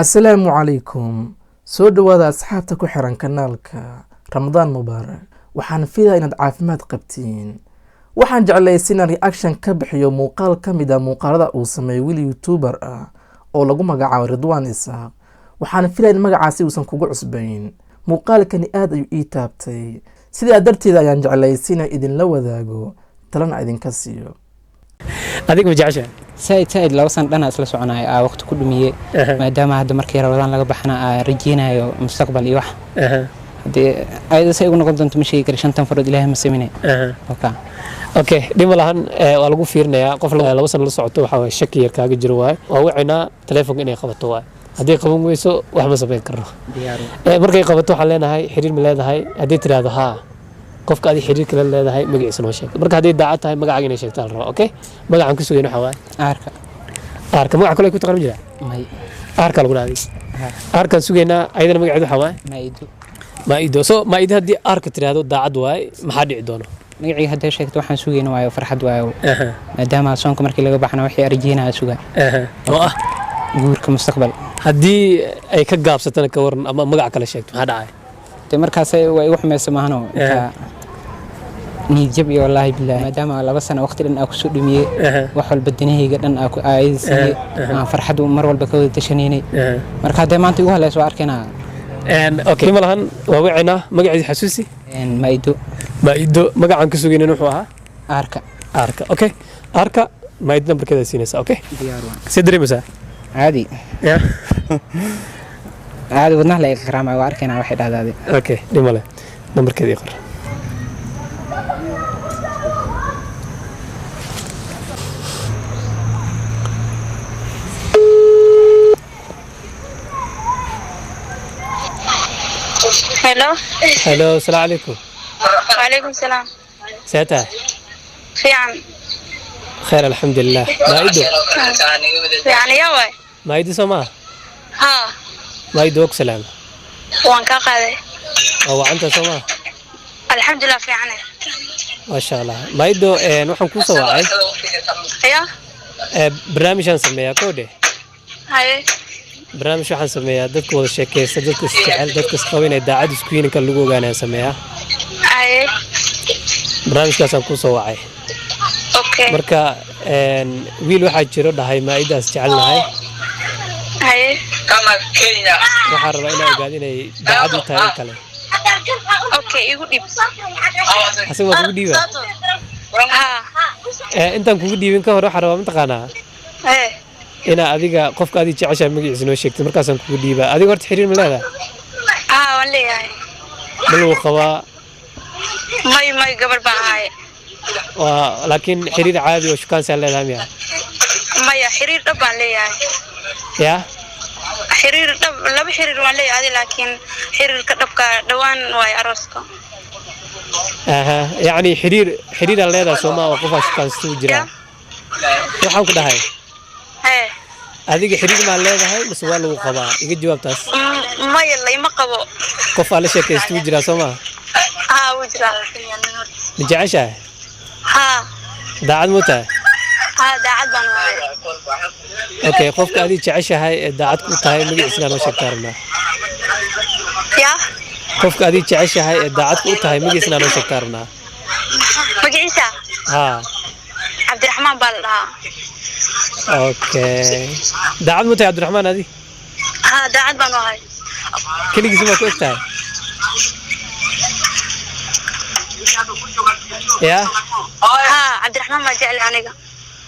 السلام عليكم soo dhawaada asxaabta ku xiran kanaalka Ramadaan Mubaarak waxaan filayaa inaad caafimaad qabtiin waxaan jeclaysiinaa reaction ka bixiyo muuqaal ka mid ah muuqaalada uu sameeyay wiil YouTuber ah oo lagu magacaabo Ridwaan Isaaq waxaan filayaa in magacaasi uusan kugu cusbayn muuqaalkani aad ayuu ii taabtay sidaa darteed ayaan jeclaysiinaa idin la wadaago talana idinka siiyo adiga ma jeceshahay سايد لو سان دنا اسلا سكوناي وقت ku dhumiye maadaama hadda markii Ramadaan laga baxna rajeenayo mustaqbal iyo wax hadii ayda say ugu noqon doonto ma sheegi karo shantan farood Ilaahay ma sameeyay okay dhimo lahan waa lagu fiirinayaa qof laba san la socoto waxa way shaki yar kaaga jiro waay waa wicina telefoonka inay qabato waay hadii qaban weyso wax ma sameyn karo markay qabato waxa leenahay xiriir ma leedahay hadii tiraado ha qofka adii xiriir kale leedahay magaciisa noo sheeg marka hadii daacad tahay magacaaga inay sheegtaan rabo okay magacaan ku sugayno waxa waay arka magac kale ku taqaan jira may arka lagu dhaadis arka sugayna ayadana magaceedu waxa waay maido so maido hadii arka tiraado daacad waay maxaa dhici doono magacii hadda sheegto waxaan sugayno waayo farxad waayo maadaama soonka markii laga baxna wixii arjeenaa suga oo ah guurka mustaqbal hadii ay ka gaabsatana ka waran ama magac kale sheegto maxaa dhacay markaas way wax meesamaahno niyad iyo wallahi billahi maadaama laba sano waqti dhan ku soo dhumiyay wax walba dinahayga dhan ku aayisay aan farxad mar walba ka wada tashaneynay marka hadda maanta ugu haleeso arkayna okay malahan waa wicina magaciisa xasuusi maido magacaan ka sugayna wuxuu ahaa arka okay arka maido nambarkeeda siinaysa okay diyaar waan sidreemasa عادي عادي ودنا لا إكرام واركنا واحد هذا اوكي ديمله نمبر كذا يقرا هلو السلام عليكم وعليكم السلام ساعتها خير الحمد لله مايدو يعني يا واي مايدو سما ها مايدوك سلام وان كا قاده او انت سما الحمد لله في عنه ما شاء الله مايدو waxaan ku soo wacay barnaamijkan sameeyaa koode haye barnaamij waxaan sameeyaa dadka wada sheekeysta dadka isjecel dadka isqabanay daacad isku yiin kan lagu ogaanaya sameeyaa haye barnaamijkaasaan ku soo wacay okay marka wiil waxa jiro dhahay maaidaas jecelnahay haye kama Kenya waxa rabaa inay ogaado inay daacad u tahay kale okay igu dhib asaga waa kugu dhiiba intaan kugu dhiibin ka hor waxa rabaa mataqaanaa ina adiga qofka adii jeceshahay magaciisa noo sheegtay markaasaan kugu dhiiba adiga horta xiriir ma leedahay waan leeyahay bal uu qabaa may gabar baan ahay laakiin xiriir caadi oo shukaansi leedahay miya maya xiriir dhab baan leeyahay ya xiriir dhab laba xiriir waan leeyahay laakiin xiriirka dhabka dhawaan way arooska يعني حرير leedahay Soomaa oo qof ashkaanstu jira waxaan ku dhahay adiga xiriir ma leedahay mise waa lagu qabaa iga jawaabtaas ma yalla ima qabo qof ala sheekaystu jira Soomaa wajra jeceshahay daacad muta daacad baan waay okay qofka adii jeceshahay daacad ku tahay magaciisa noo sheegtaarna qofka adii jeceshahay daacad ku tahay magiisna noo sheegtaarna magiisa Abdurrahman balda okay daacad mutay Abdurrahman adii daacad baan wahay kaligiis ma ku egtahay ya Abdurrahman ma jecel aniga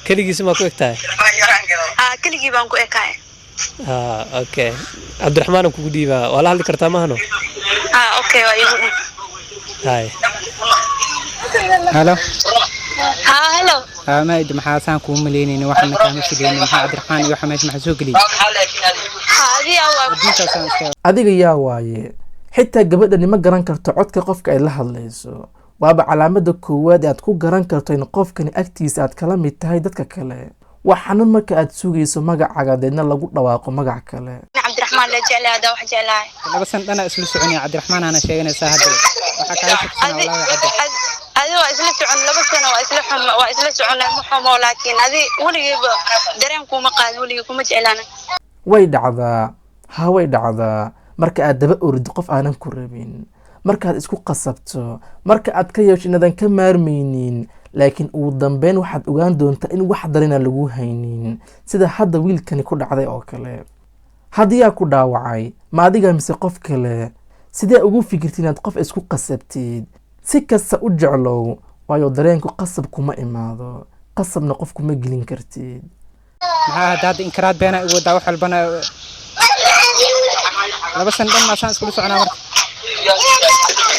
kaligiis ma ku egtahay kaligi baan ku ekaay okay Abdurrahman ku diiba wala hadli kartaa ma hano okay waa igu hay hello hello ما يد محاسن كوم ملينين waxaan ka mashaqeynay maxaa Abdurrahman iyo Xameed maxaa soo galiyay adiga yaa waaye xitaa gabadha nima garan karto codka qofka ay la hadlayso waaba calaamada koowaad aad ku garan karto in qofkani agtiisa aad kala mid tahay dadka kale waxaan marka aad sugayso magacaaga deedna lagu dhawaaqo magac kale Abdurrahman la jeclaada wax jeclaay laba san dana isla soconay Abdurrahman ana sheeganaysa hadda waxa kale shaqsan walaal هذا وإسلام سعون لبسنا وإسلام سعون محمو لكن هذه ولي دريمكم مقال ولي كم جعلنا way dhacdaa haway dhacdaa marka aad daba ordi qof aanan ku rabin, markaad isku qasabto, marka aad ka yeesho inadan ka maarmaynin, laakiin ugu dambeyn waxaad ogaan doontaa in wax darina lagu haynin, sida hadda wiilkani ku dhacday oo kale. Haddii aad ku dhaawacay ma adiga mise qof kale, sidee ugu fikirtid inaad qof isku qasabtid? si kasta u jeclow, waayo dareenku qasab kuma imaado, qasabna qof kuma gelin kartid. maxaa hadda inkiraad beena ugu daa wax walbana laba san dhan ma saan isku soconaa marka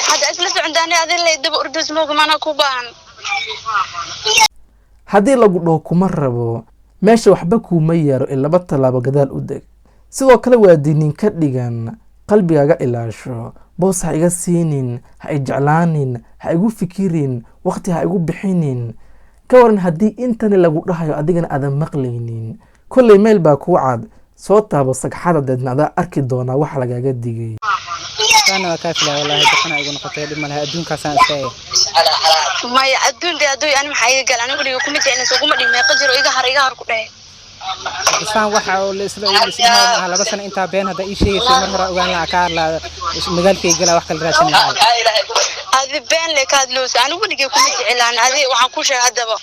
hadda isla socdaanay adin lay daba ordus moogmana ku baahan. Haddii lagu dhaho kuma rabo, meesha waxba kuma yaro in laba talaabo gadaal u deg. Sidoo kale waa diinin ka dhigan, qalbigaaga ilaasho, boos ha iga siinin, ha i jeclaanin, ha igu fikirin, waqti ha igu bixinin. Ka waran haddii intani lagu dhahayo adigana aadan maqlaynin, kolley meel baa kuu cad, soo taabo sagxada deedna adaa arki doonaa wax lagaaga digay. kana ka filaa wallahi dadkana igu noqotay dhib malaha adduunkaasaan istaagay maya adduunka adduun aan maxay iga galan anigu kuma jeclayso kuma dhimay qajiro iga har ku dhahay. isaan waxa oo la isla ma laba sano inta been hada ii sheegay mar hore ogaan la ka la magaalkay gala wax kala raadsanay adi been le ka hadloos anigu nige kuma jeclaan adi waxaan ku sheegay hadaba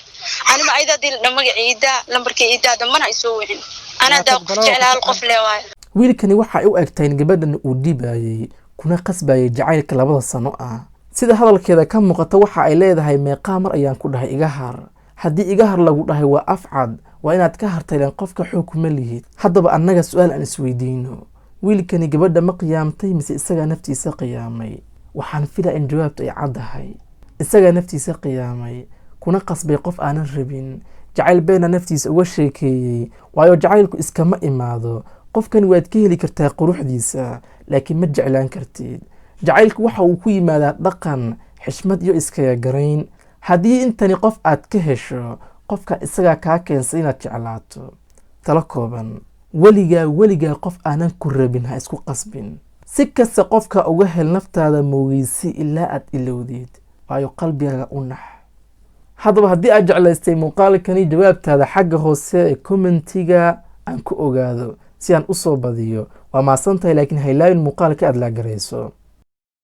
ani ma ayda dil magaciida lambarkii idaada mana isoo wixin ana daa ku jeclaa qof leeyahay. Wiilkani waxa ay u egtay in gabadhan uu dhibayay kuna qasbayay jacaylka labada sano ah. Sida hadalkeeda ka muuqata waxa ay leedahay meeqa mar ayaan ku dhahay iga har. Haddii iga har lagu dhahay waa afcad, waa inaad ka hartaydan qofka xukuma lihid. Haddaba annaga su'aal aan isweydiino, wiilkani gabadha ma qiyaamtay mise isaga naftiisa qiyaamay? Waxaan filaa in jawaabtu ay caddahay. Isaga naftiisa qiyaamay, kuna qasbay qof aanan rabin, jacayl beena naftiisa uga sheekeeyey, waayo jacaylku iskama imaado. qofkan waad ka heli kartaa quruxdiisa, laakiin ma jeclaan kartid. jacaylku waxa uu ku yimaadaa dhaqan, xishmad iyo iskaga garayn. haddii intani qof aad ka hesho, qofka isagaa kaa keensay inaad jeclaato. talo kooban, weligaa qof aanan ku rabin ha isku qasbin. si kasta qofka uga hel naftaada moogeysi ilaa aad ilowdid, waayo qalbigaaga u nax. haddaba haddii aad jeclaystay muuqaalkani, jawaabtaada xagga hoose ee commentiga aan ku ogaado si aan u soo badiyo. waa mahadsantahay, laakiin ha ilaawin muuqaalka aad la garayso.